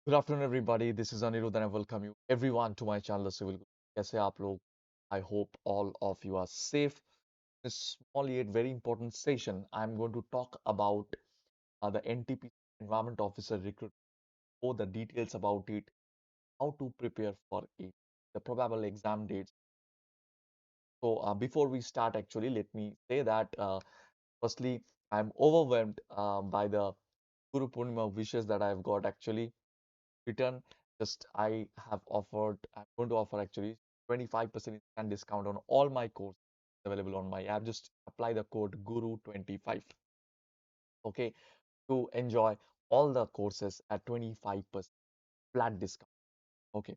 Good afternoon, everybody. This is Anirudh, and I welcome you everyone to my channel, The Civil Guru. कैसे आप लोग? I hope all of you are safe. This small yet very important session, I'm going to talk about the NTP Environment Officer recruitment, all the details about it, how to prepare for it, the probable exam dates. So before we start, actually, let me say that firstly, I'm overwhelmed by the Guru Purnima wishes that I've got actually return. Just I'm going to offer actually 25% instant discount on all my courses available on my app. Just apply the code Guru25, okay, to enjoy all the courses at 25% flat discount. Okay.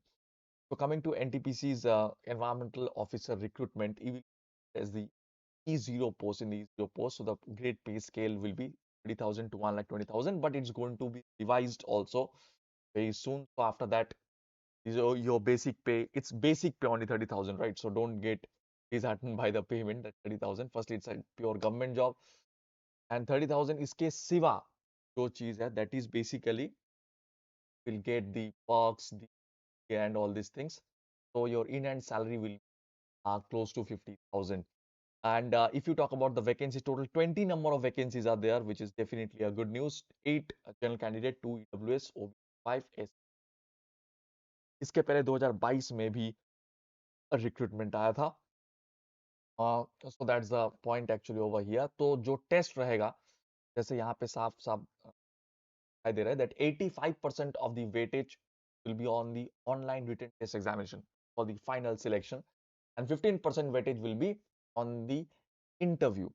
So coming to NTPC's environmental officer recruitment, EV as the E0 post in the E0 post. So the grade pay scale will be 30,000 to 1,20,000, but it's going to be revised also very soon. So after that, your basic pay, it's basic pay only 30,000, right? So don't get disheartened by the payment at 30,000. Firstly, it's a pure government job, and 30,000 इसके सिवा जो चीज है, that is basically will get the perks, the and all these things. So your in-hand salary will close to 50,000. And if you talk about the vacancy, total 20 number of vacancies are there, which is definitely a good news. 8 general candidate, 2 EWS, OB, 5 S. इसके पहले 2022 में भी recruitment आया था. So that's the point actually over here. तो जो test रहेगा, जैसे यहाँ पे साफ साफ दिखाई दे रहा है that 85% of the weightage will be on the online written test examination for the final selection, and 15% weightage will be on the interview.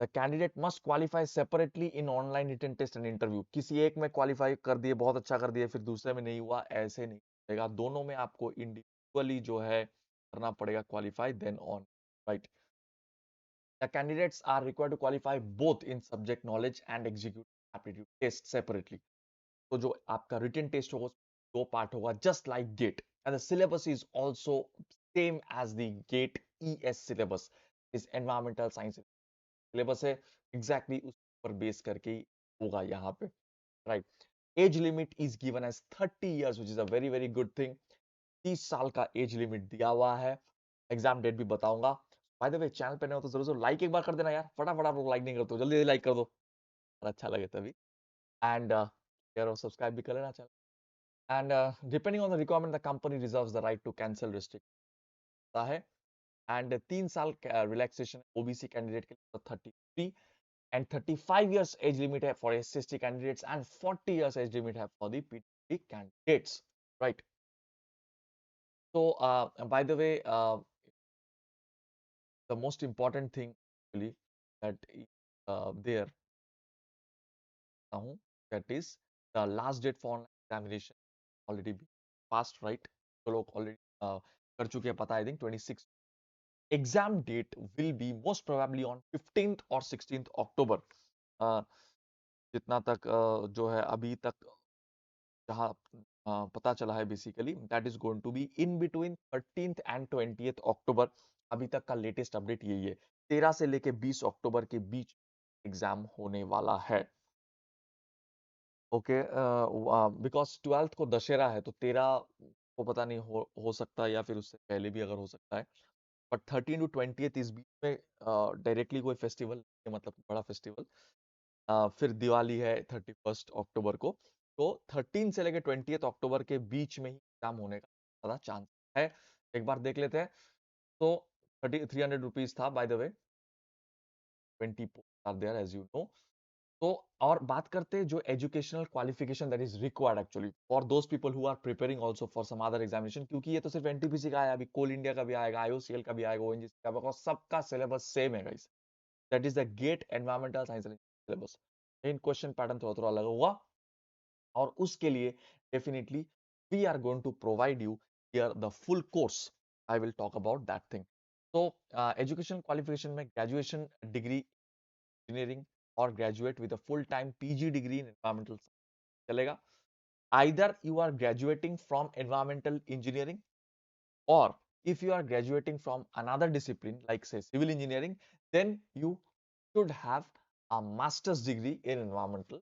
The candidate must qualify separately in online written test and interview. किसी एक में qualify कर दिए, बहुत अच्छा कर दिए, फिर दूसरे में नहीं हुआ, ऐसे नहीं रहेगा. दोनों में आपको individually जो है करना पड़ेगा qualify then on, right? The candidates are required to qualify both in subject knowledge and executive aptitude test separately. तो जो आपका written test होगा, दो पार्ट होगा, just like GATE, and the syllabus is also same as the GATE ES syllabus, is environmental science syllabus है, exactly उस पर base करके ही होगा यहाँ पे, right? Age limit is given as 30 years, which is a very very good thing. 30 साल का age limit दिया हुआ है. एग्जाम डेट भी बताऊंगा. बाय द वे, चैनल पे नए हो तो जरूर जरूर लाइक एक बार कर देना यार. फटाफट आप लोग लाइक नहीं करते हो, जल्दी जल्दी लाइक कर दो और अच्छा लगे तभी. एंड शेयर और सब्सक्राइब भी कर लेना channel. And depending on the requirement, the company reserves the right to cancel restrict है. एंड 3 साल रिलैक्सेशन ओबीसी कैंडिडेट के लिए 33, एंड 35 years एज लिमिट है for SC candidates, and 40 years age limit है for the PWD candidates, right? So, by the way, the most important thing actually that is there now, that is the last date for online examination already been passed, right? तो लोग already कर चुके हैं, पता है, I think 26. Exam date will be most probably on 15th or 16th October. uh, जितना तक जो है अभी तक जहाँ पता चला है, basically that is going to be in between 13th and 20th October. अभी तक का लेटेस्ट अपडेट यही है. 13 से लेके 20 अक्टूबर के बीच एग्जाम होने वाला है. ओके, बिकॉज 12th को दशहरा है, तो 13 को पता नहीं हो सकता है, या फिर उससे पहले भी अगर हो सकता है. बट 13 to 20th इस बीच में डायरेक्टली कोई फेस्टिवल, मतलब बड़ा फेस्टिवल, फिर दिवाली है 31 अक्टूबर को. तो 13 से लेकर 20 अक्टूबर के बीच में ही एग्जाम होने का ज्यादा चांस है. एक बार देख लेते हैं. तो 300 रुपीज था, by the way. 20 are there as you know. तो और बात करते हैं जो educational qualification that is required actually for those people who are preparing also for some other examination, क्योंकि ये तो सिर्फ एनटीपीसी का है, अभी कोल इंडिया का भी आएगा, आईओसीएल का भी आएगा, ओएनजीसी का, बिकॉज सबका सिलेबस सेम है guys. That is the GATE environmental science syllabus. इन क्वेश्चन पैटर्न थोड़ा थोड़ा अलग होगा, और उसके लिए definitely we are going to provide you here the full course. I will talk about that thing. तो एजुकेशन क्वालिफिकेशन में ग्रेजुएशन डिग्री इंजीनियरिंग और graduate with a full time PG degree in environmental चलेगा. either you are graduating from environmental engineering, or if you are graduating from another discipline like say civil engineering, then you should have a master's degree in environmental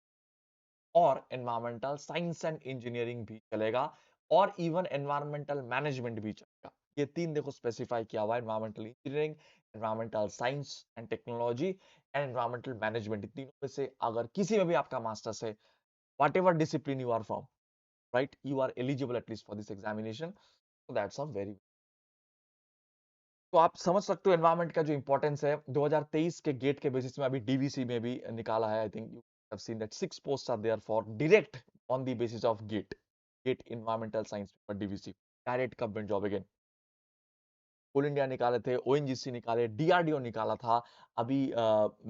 और environmental science and engineering भी चलेगा और even environmental management भी चलेगा। ये तीन देखो specify किया हुआ है, environmental engineering, environmental science and technology and environmental management. तीनों में से अगर किसी में भी आपका मास्टर्स है, whatever discipline you are from, right, you are eligible at least for this examination. So that's a very, तो आप समझ सकते हो एनवायरमेंट का जो इंपॉर्टेंस है। 2023 के गेट के बेसिस में अभी डीवीसी में भी निकाला है। I think you have seen that 6 posts are there for direct on the basis of GATE environmental science पर DVC direct government job again. Coal India निकाले थे, ओएनजीसी निकाले, डीआरडीओ निकाला था। अभी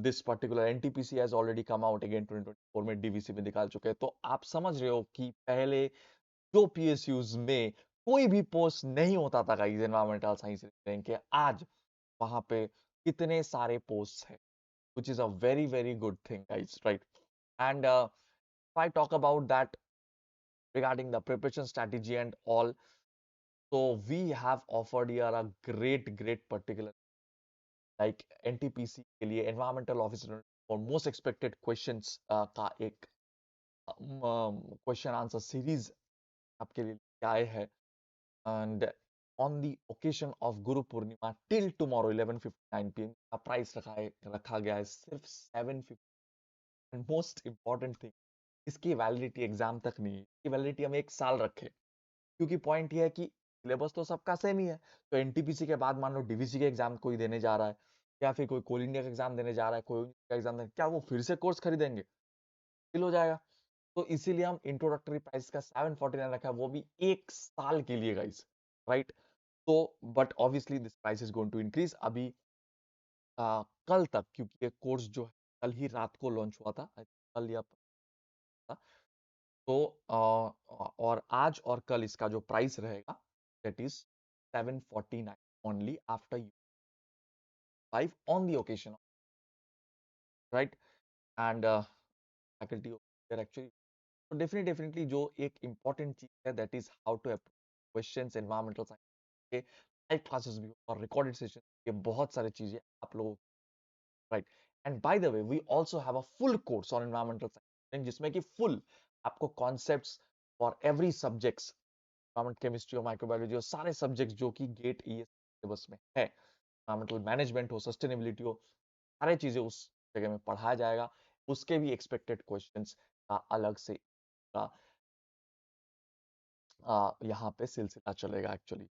this particular NTPC has already come out again 2024 में DVC में निकाल चुके हैं। तो आप समझ रहे हो कि पहले जो पीएसयूज में कोई भी पोस्ट नहीं होता था गाइस एनवायरमेंटल साइंस के, आज वहां पे कितने सारे पोस्ट हैं, which is a very very good thing guys, right? And if I talk about that regarding the preparation strategy and all, so we have offered here a great particular like NTPC के लिए environmental officer for most expected questions का एक question answer series आपके लिए आए है। and on the occasion of Guru Purnima till tomorrow 11:59 p.m. का price रखा गया है सिर्फ 750। एंड मोस्ट इंपॉर्टेंट थिंग, इसकी वैलिडिटी एग्जाम तक नहीं है, इसकी वैलिडिटी हम 1 साल रखे, क्योंकि पॉइंट ये है कि सिलेबस तो सबका सेम ही है। तो एनटीपीसी के बाद मान लो डीवीसी के एग्जाम कोई देने जा रहा है, या फिर कोई कोल इंडिया का एग्जाम देने जा रहा है, कोई का एग्जाम देने, क्या वो फिर से कोर्स खरीदेंगे? फिल हो जाएगा। तो इसीलिए हम इंट्रोडक्टरी प्राइस का 749 रखा है, वो भी 1 साल के लिए गाइस, राइट? तो but obviously this price is going to increase अभी कल तक, क्योंकि ये कोर्स जो है कल ही रात को लॉन्च हुआ था, कल या था। तो और आज और कल इसका जो प्राइस रहेगा that is 749 only after you 5 on the occasion, right? And faculty actually, तो डेफिनेटली जो एक इंपॉर्टेंट चीज है that is how to approach questions environmental science के लाइव क्लासेस भी और रिकॉर्डेड सेशन, ये बहुत सारी चीजें आप लोगों, right? And by the way we also have a full course on environmental science, जिसमें कि फुल आपको concepts for every subjects, environment chemistry और माइक्रोबायोलॉजी और सारे सब्जेक्ट्स जो कि गेट ई सिलेबस में है, एनवायरमेंटल मैनेजमेंट हो, सस्टेनेबिलिटी हो, सारी चीजें उस जगह में पढ़ाया जाएगा। उसके भी एक्सपेक्टेड क्वेश्चंस का अलग से यहाँ पे सिलसिला चलेगा एक्चुअली।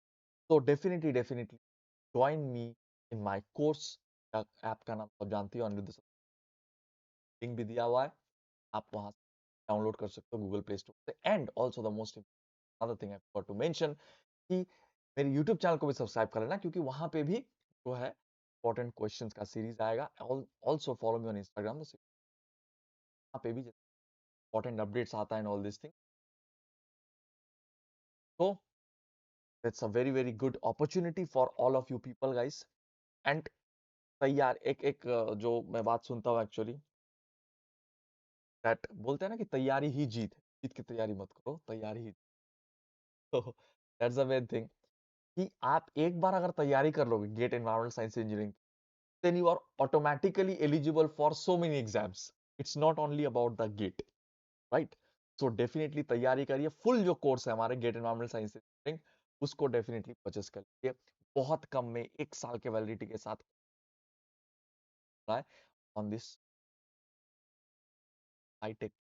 तो definitely join me in my course. App का नाम आप जानती हो, अनिरुद्ध सर, लिंक भी दिया हुआ है, आप वहां से डाउनलोड कर सकते हो गूगल प्ले स्टोर से। And also the most other thing I forgot to mention कि मेरे यूट्यूब चैनल को भी सब्सक्राइब कर लेना, क्योंकि वहां पे भी जो है इंपॉर्टेंट क्वेश्चंस का सीरीज आएगा। Also follow me on Instagram, वहां पे भी इंपॉर्टेंट अपडेट्स आता है एंड ऑल दिस थिंग। तो it's a very good opportunity for all of you people guys. And तैयार एक एक जो मैं बात सुनता हूँ एक्चुअली, दैट बोलते हैं ना कि तैयारी ही जीत है, जीत की तैयारी मत करो, तैयारी ही। तो दैट्स अ वेरी थिंग कि आप एक बार अगर तैयारी कर लोगे GATE environmental science engineering, then you are automatically eligible for so many exams. It's not only about the gate, right? So definitely तैयारी करिए। फुल जो कोर्स है हमारे गेट एनवायरमेंटल साइंस इंजीनियरिंग, उसको डेफिनेटली परचेस करिए, बहुत कम में 1 साल के वैलिडिटी के साथ ऑन दिस हाईटेक